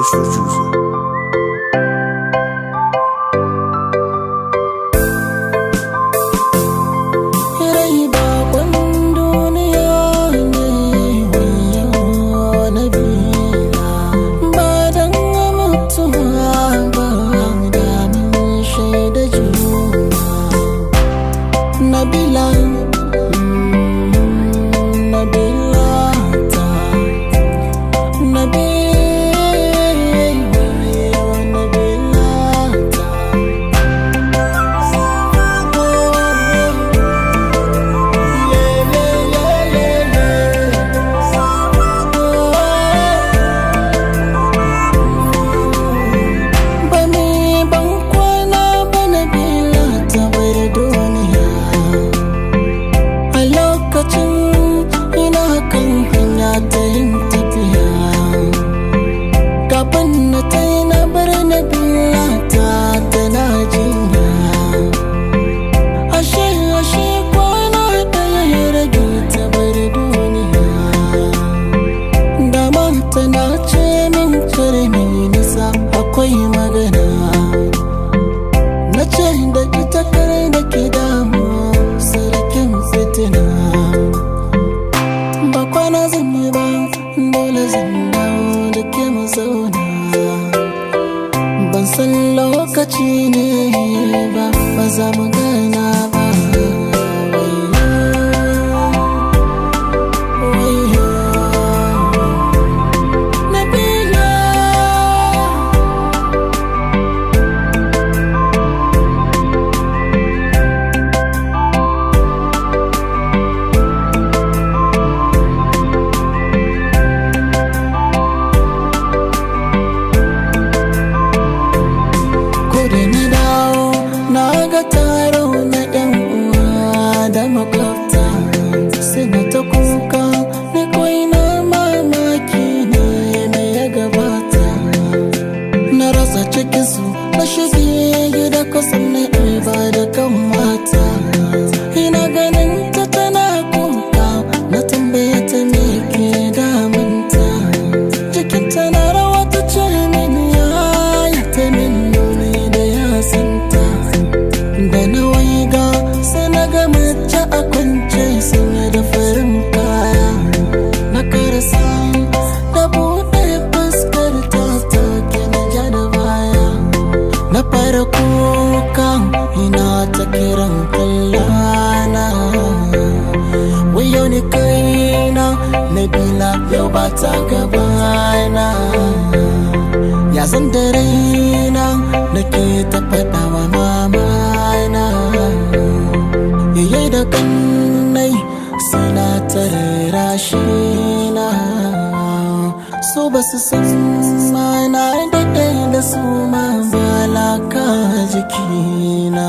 Ghost producer. Akwai magana na ce da ita kare da ke damu sarkin fitina ba kwana zan yi ba dole zan dawo da ke mu zauna ban san lokaci ne ba za mu gana ba taro na yan uwa da makwabta suna ta kuka ni kawai na mamaki ne me ya gabata na rasa cikinsu na shige gida kusan na ba da kan mata ina ganin ta tana kuka na tambaye ta me ke damunta jikinta na rawa ta ce min ya ta min nuni da yasanta da na waiga sai na ga mace a kwance sanye da farin kaya na karasa da buɗe fuskar ta take na ja da baya na fara kuka ina ta kiran kallana wayo ni kaina Nabila yau ba ta gabana ya san da raina nake ta faɗa wa mama yayi da kannai suna tara shi na su basu san mana da su ma balaka jikina.